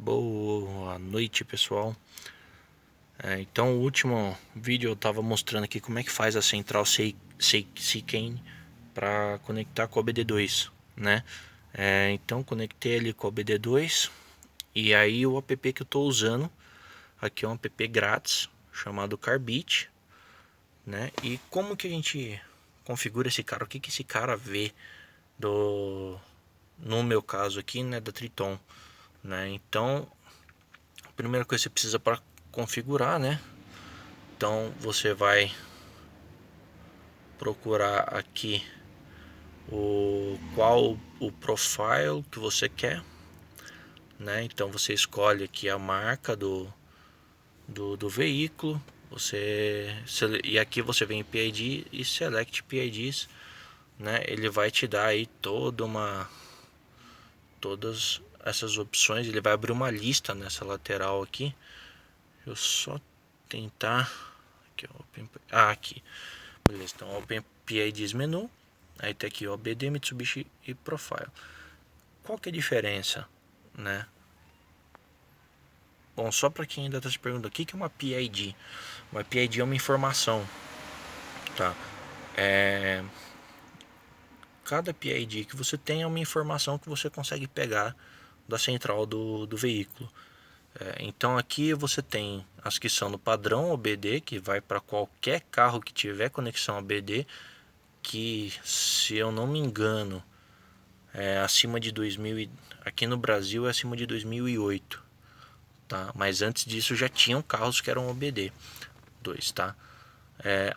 Boa noite, pessoal. Então, o último vídeo eu estava mostrando aqui como é que faz a central CKAN para conectar com o OBD2, né? Então, conectei ele com o OBD2 e aí o app que eu estou usando aqui é um app grátis chamado Carbit, né? E como que a gente configura esse cara? O que que esse cara vê no meu caso aqui, né, da Triton, né? Então, a primeira coisa que você precisa para configurar, né? Então você vai procurar aqui qual o profile que você quer, né? Então você escolhe aqui a marca do veículo, e aqui você vem em PID e select PIDs, né? Ele vai te dar aí todas essas opções. Ele vai abrir uma lista nessa lateral aqui. Eu só tentar aqui, beleza. Então Open PIDs menu, aí tem aqui OBD, Mitsubishi e Profile. Qual que é a diferença, né? Bom, só para quem ainda está se perguntando, o que é uma PID? Uma PID é uma informação, tá? Cada PID que você tem é uma informação que você consegue pegar da central do veículo. Então aqui você tem as que são no padrão OBD, que vai para qualquer carro que tiver conexão OBD, que, se eu não me engano, acima de 2000, aqui no Brasil é acima de 2008, tá? Mas antes disso já tinham carros que eram OBD2, tá?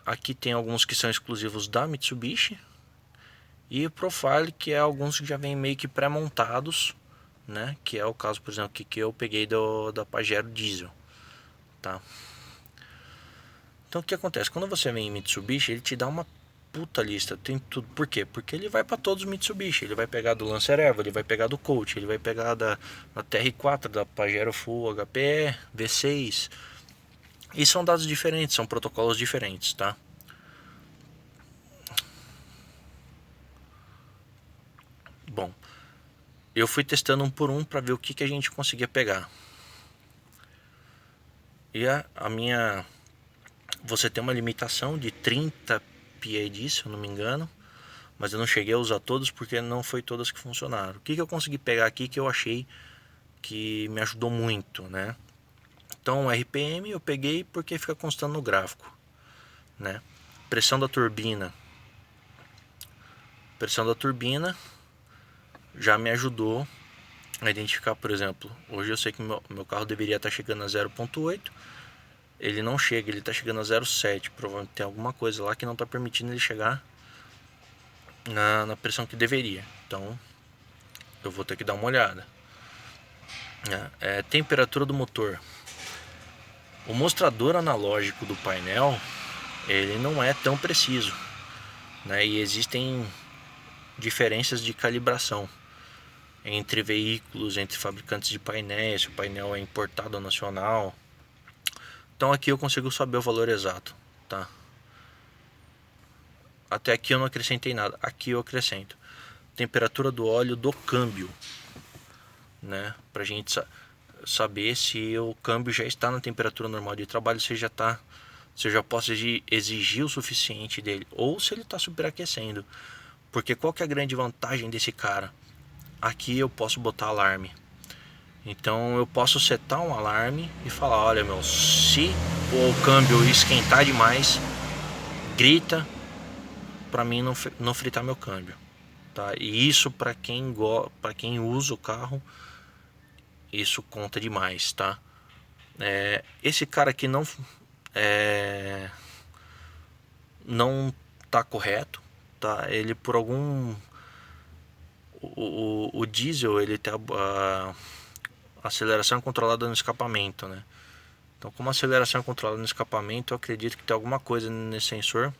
Aqui tem alguns que são exclusivos da Mitsubishi, e o Profile, que é alguns que já vêm meio que pré-montados, né? Que é o caso, por exemplo, que eu peguei da Pajero Diesel, tá? Então o que acontece? Quando você vem em Mitsubishi, ele te dá uma puta lista, tem tudo. Por quê? Porque ele vai para todos os Mitsubishi. Ele vai pegar do Lancer Evo, ele vai pegar do Colt, ele vai pegar da TR4, da Pajero Full HPE, V6. E são dados diferentes, são protocolos diferentes, tá? Bom, eu fui testando um por um para ver o que a gente conseguia pegar. E a minha... Você tem uma limitação de 30 PIDs, se eu não me engano. Mas eu não cheguei a usar todos porque não foi todas que funcionaram. O que eu consegui pegar aqui que eu achei que me ajudou muito, né? Então o RPM eu peguei porque fica constando no gráfico, né? Pressão da turbina. Pressão da turbina já me ajudou a identificar, por exemplo, hoje eu sei que meu carro deveria estar chegando a 0.8, ele não chega, ele está chegando a 0.7, provavelmente tem alguma coisa lá que não está permitindo ele chegar na pressão que deveria, então eu vou ter que dar uma olhada. Temperatura do motor. O mostrador analógico do painel, ele não é tão preciso, né? E existem diferenças de calibração entre veículos, entre fabricantes de painéis, se o painel é importado ou nacional. Então aqui eu consigo saber o valor exato, tá? Até aqui eu não acrescentei nada, aqui eu acrescento temperatura do óleo do câmbio, né? Pra gente saber se o câmbio já está na temperatura normal de trabalho, se eu já posso exigir o suficiente dele, ou se ele está superaquecendo. Porque qual que é a grande vantagem desse cara? Aqui eu posso botar alarme. Então eu posso setar um alarme e falar, olha meu, se o câmbio esquentar demais, grita para mim não fritar meu câmbio, tá? E isso para quem usa o carro, isso conta demais, tá? Esse cara aqui não tá correto, tá? Ele por algum o diesel, ele tem a aceleração controlada no escapamento, né? Então, como a aceleração é controlada no escapamento, eu acredito que tem alguma coisa nesse sensor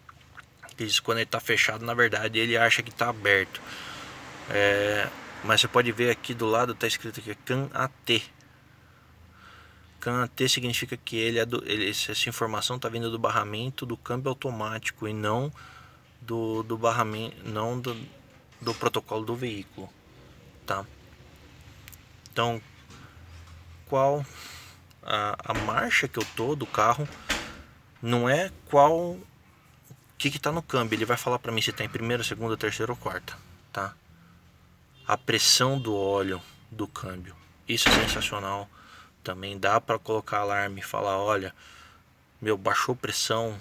que diz que quando ele está fechado, na verdade ele acha que está aberto. Mas você pode ver aqui do lado, está escrito aqui CAN AT. CAN AT significa que essa informação está vindo do barramento do câmbio automático e não do barramento, não do protocolo do veículo, tá? Então qual a marcha que eu tô do carro, não é qual o que tá no câmbio. Ele vai falar para mim se tá em primeira, segunda, terceira ou quarta, tá? A pressão do óleo do câmbio, isso é sensacional. Também dá para colocar alarme e falar, olha, meu, baixou pressão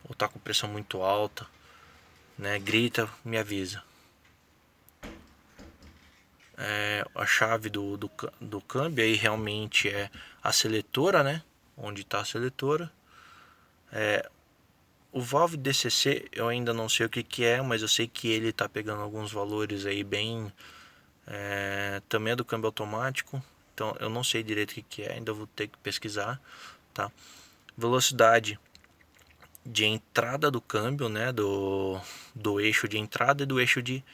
ou tá com pressão muito alta, né? Grita, me avisa. A chave do câmbio aí realmente é a seletora, né? Onde está a seletora. O valve DCC eu ainda não sei o que é, mas eu sei que ele está pegando alguns valores aí bem... também é do câmbio automático, então eu não sei direito o que é, ainda vou ter que pesquisar, tá? Velocidade de entrada do câmbio, né? Do eixo de entrada e do eixo de...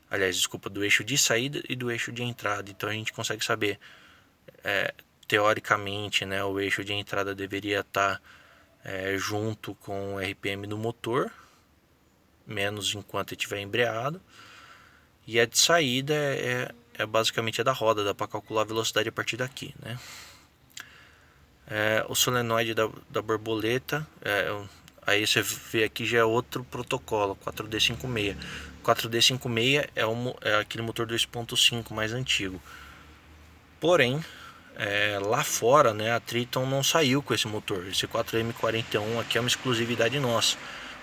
Aliás, desculpa, do eixo de saída e do eixo de entrada. Então a gente consegue saber, teoricamente, né, o eixo de entrada deveria estar junto com o RPM do motor, menos enquanto ele estiver embreado. E a de saída basicamente a da roda, dá para calcular a velocidade a partir daqui, né? O solenoide da borboleta, aí você vê aqui já é outro protocolo, 4D56. 4D56 é aquele motor 2.5 mais antigo. Porém, lá fora, né, a Triton não saiu com esse motor. Esse 4M41 aqui é uma exclusividade nossa.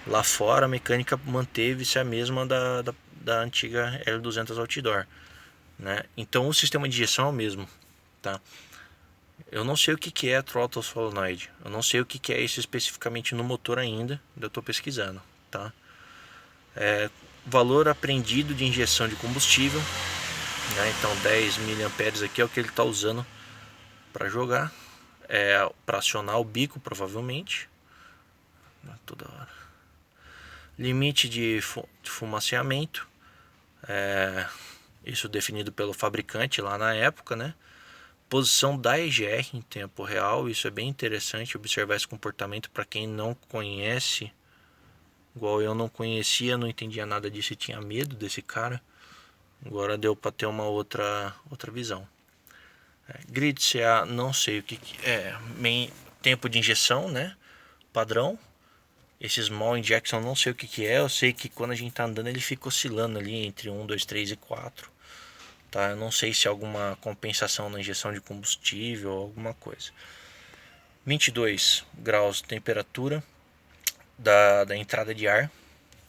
Lá fora a mecânica manteve-se a mesma da antiga L200 Outdoor, né? Então o sistema de injeção é o mesmo, tá? Eu não sei o que é throttle solenoid, eu não sei o que é isso especificamente no motor ainda estou pesquisando, tá? Valor aprendido de injeção de combustível, né? Então 10 mA aqui é o que ele está usando para jogar, para acionar o bico provavelmente, toda hora. Limite de fumaceamento, isso definido pelo fabricante lá na época, né? Posição da EGR em tempo real, isso é bem interessante observar esse comportamento para quem não conhece, igual eu não conhecia, não entendia nada disso e tinha medo desse cara. Agora deu para ter uma outra visão. Grid CA, não sei o que é. Tempo de injeção, né? Padrão. Esse small injection, não sei o que é. Eu sei que quando a gente tá andando ele fica oscilando ali entre 1, 2, 3 e 4. Tá? Eu não sei se é alguma compensação na injeção de combustível ou alguma coisa. 22 graus de temperatura da entrada de ar,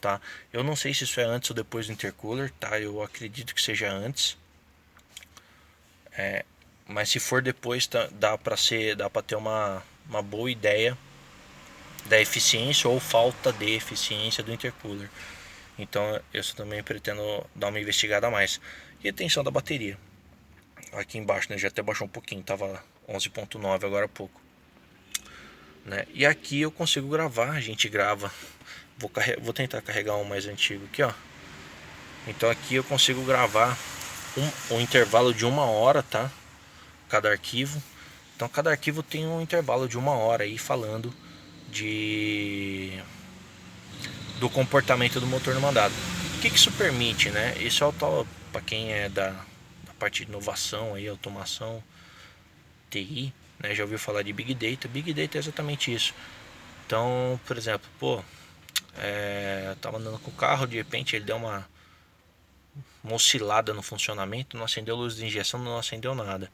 tá? Eu não sei se isso é antes ou depois do intercooler, tá? Eu acredito que seja antes. Mas se for depois, dá para ter uma boa ideia da eficiência ou falta de eficiência do intercooler. Então eu também pretendo dar uma investigada a mais. E a tensão da bateria. Aqui embaixo, né, já até baixou um pouquinho, tava 11.9 agora há pouco, né? E aqui eu consigo gravar, a gente grava. Vou tentar carregar um mais antigo aqui, ó. Então aqui eu consigo gravar um intervalo de 1 hora, tá? Cada arquivo. Então cada arquivo tem um intervalo de 1 hora aí falando do comportamento do motor no mandado. O que isso permite, né? Isso é o tal, para quem é da parte de inovação aí, automação, TI, né? Já ouviu falar de Big Data? Big Data é exatamente isso. Então, por exemplo, eu tava andando com o carro, de repente ele deu uma oscilada no funcionamento, não acendeu luz de injeção, não acendeu nada.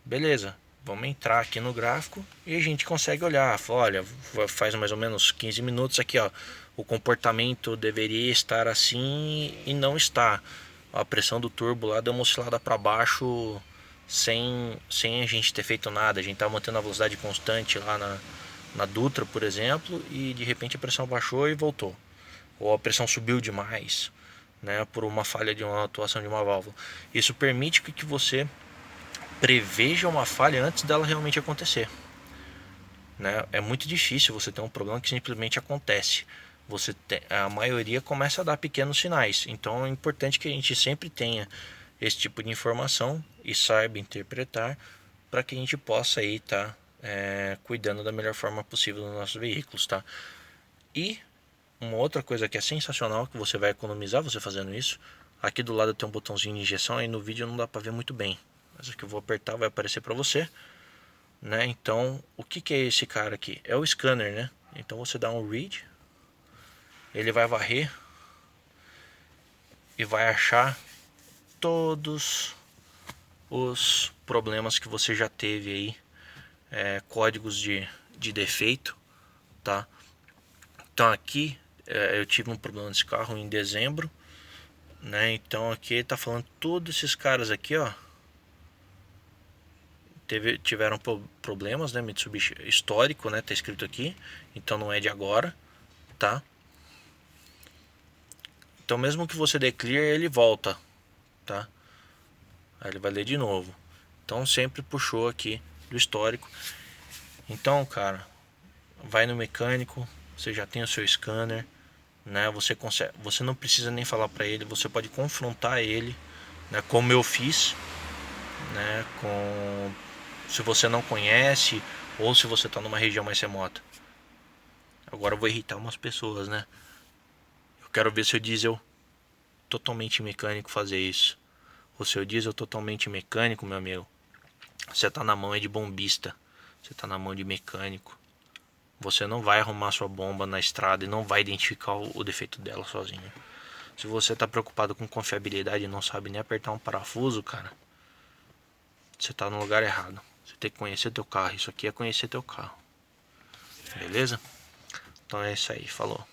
Beleza, vamos entrar aqui no gráfico e a gente consegue olhar. Olha, faz mais ou menos 15 minutos aqui, ó. O comportamento deveria estar assim e não está. A pressão do turbo lá deu uma oscilada para baixo sem a gente ter feito nada. A gente estava mantendo a velocidade constante lá na Dutra, por exemplo, e de repente a pressão baixou e voltou. Ou a pressão subiu demais, né, por uma falha de uma atuação de uma válvula. Isso permite que você preveja uma falha antes dela realmente acontecer, né? É muito difícil você ter um problema que simplesmente acontece. A maioria começa a dar pequenos sinais. Então é importante que a gente sempre tenha esse tipo de informação e saiba interpretar para que a gente possa aí estar cuidando da melhor forma possível dos nossos veículos, tá? E uma outra coisa que é sensacional, que você vai economizar você fazendo isso, aqui do lado tem um botãozinho de injeção, aí no vídeo não dá para ver muito bem. Mas aqui eu vou apertar, vai aparecer para você, né? Então, o que que é esse cara aqui? É o scanner, né? Então você dá um read, ele vai varrer e vai achar todos os problemas que você já teve aí, códigos de defeito, tá? Então aqui eu tive um problema nesse carro em dezembro, né? Então aqui tá falando todos esses caras aqui, ó, tiveram problemas, né? Mitsubishi histórico, né? Tá escrito aqui, então não é de agora, tá? Então mesmo que você dê clear, ele volta, tá? Aí ele vai ler de novo. Então sempre puxou aqui do histórico. Então, cara, vai no mecânico, você já tem o seu scanner, né? Você consegue, você não precisa nem falar para ele, você pode confrontar ele, né? Como eu fiz, né? Com, se você não conhece ou se você está numa região mais remota. Agora eu vou irritar umas pessoas, né? Eu quero ver seu diesel totalmente mecânico fazer isso. O seu diesel totalmente mecânico, meu amigo, você tá na mão de bombista, você tá na mão de mecânico. Você não vai arrumar sua bomba na estrada e não vai identificar o defeito dela sozinho. Se você tá preocupado com confiabilidade e não sabe nem apertar um parafuso, cara, você tá no lugar errado. Você tem que conhecer teu carro. Isso aqui é conhecer teu carro. Beleza? Então é isso aí. Falou.